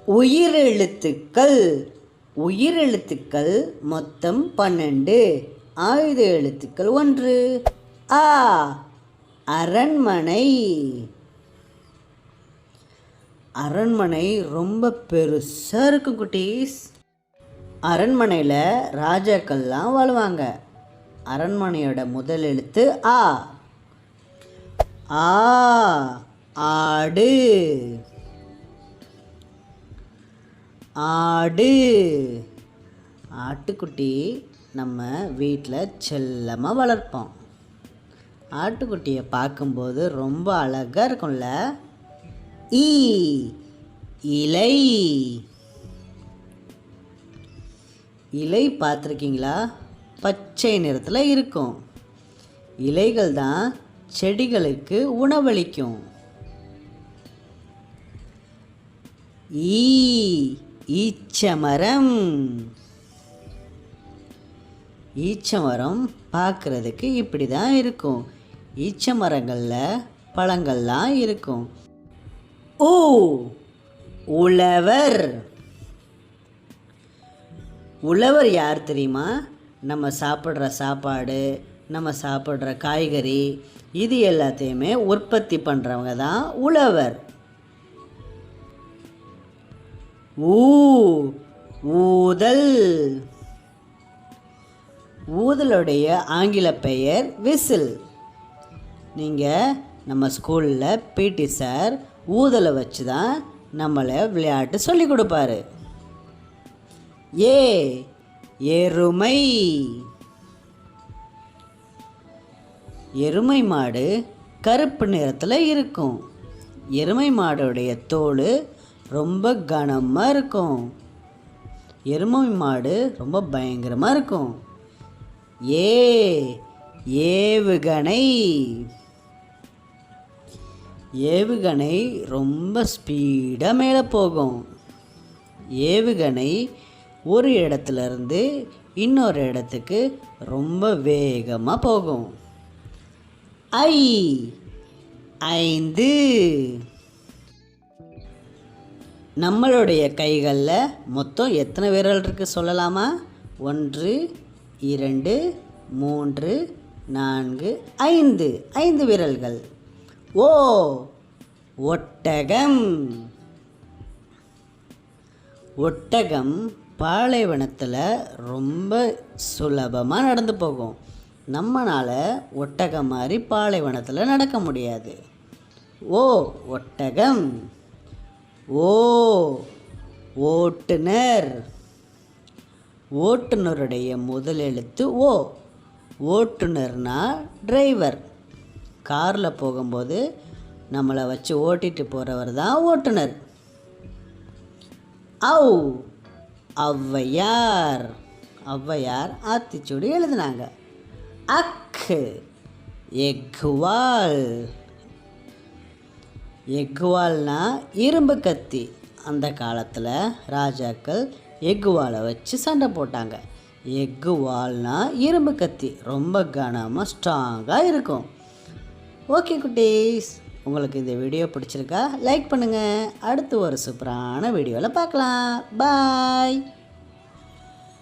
உயிரெழுத்துக்கள். உயிரெழுத்துக்கள் மொத்தம் 12. ஆயுத எழுத்துக்கள் 1. ஆ. அரண்மனை. அரண்மனை ரொம்ப பெருசாக இருக்கும் குட்டீஸ். அரண்மனையில் ராஜாக்கள்லாம் வாழ்வாங்க. அரண்மனையோட முதல் எழுத்து ஆ. ஆ. ஆடு. ஆடு. ஆட்டுக்குட்டி நம்ம வீட்டில் செல்லமாக வளர்ப்போம். ஆட்டுக்குட்டியை பார்க்கும்போது ரொம்ப அழகாக இருக்கும்ல. ஈ. இலை. இலை பார்த்துருக்கீங்களா? பச்சை நிறத்தில் இருக்கும். இலைகள் தான் செடிகளுக்கு உணவளிக்கும். ஈ. ஈச்சமரம். ஈச்சமரம் பார்க்குறதுக்கு இப்படி தான் இருக்கும். ஈச்ச மரங்களில் பழங்கள்லாம் இருக்கும். ஊ. உழவர். உழவர் யார் தெரியுமா? நம்ம சாப்பிட்ற சாப்பாடு, நம்ம சாப்பிட்ற காய்கறி, இது எல்லாத்தையுமே உற்பத்தி பண்ணுறவங்க தான் உழவர். ஊ. ஊதல். ஊதலுடைய ஆங்கில பெயர் விசில். நீங்கள் நம்ம ஸ்கூலில் பிடி சார் ஊதலை வச்சு தான் நம்மளை விளையாட்டு சொல்லி கொடுப்பாரு. ஏ. எருமை. எருமை மாடு கருப்பு நிறத்தில் இருக்கும். எருமை மாடுடைய தோல் ரொம்ப கனமாக இருக்கும். எருமை மாடு ரொம்ப பயங்கரமாக இருக்கும். ஏ. ஏவுகணை. ஏவுகணை ரொம்ப ஸ்பீடாக மேலே போகும். ஏவுகணை ஒரு இடத்துலேருந்து இன்னொரு இடத்துக்கு ரொம்ப வேகமாக போகும். ஐ. 5. நம்மளுடைய கைகளில் மொத்தம் எத்தனை விரல் இருக்குது சொல்லலாமா? 1, 2, 3, 4, 5. 5 விரல்கள். ஓ. ஒட்டகம். ஒட்டகம் பாலைவனத்தில் ரொம்ப சுலபமாக நடந்து போகும். நம்மளால் ஒட்டகம் மாதிரி பாலைவனத்தில் நடக்க முடியாது. ஓ. ஒட்டகம். ஓ. ஓட்டுநர். ஓட்டுநருடைய முதல் எழுத்து ஓ. ஓட்டுநர்னா டிரைவர். காரில் போகும்போது நம்மளை வச்சு ஓட்டிகிட்டு போகிறவர் தான் ஓட்டுநர். ஔ. ஔவையார். ஔவையார் ஆத்திச்சூடி எழுதினாங்க. அக்கு. எக்குவால். எக்குவால்னா இரும்பு கத்தி. அந்த காலத்தில் ராஜாக்கள் எக்குவாலை வச்சு சண்டை போட்டாங்க. எக்குவால்னா இரும்பு கத்தி, ரொம்ப கனமாக ஸ்ட்ராங்காக இருக்கும். ஓகே குட்டீஸ், உங்களுக்கு இந்த வீடியோ பிடிச்சிருக்கா? லைக் பண்ணுங்கள். அடுத்து ஒரு சூப்பரான வீடியோவில் பார்க்கலாம். பாய்.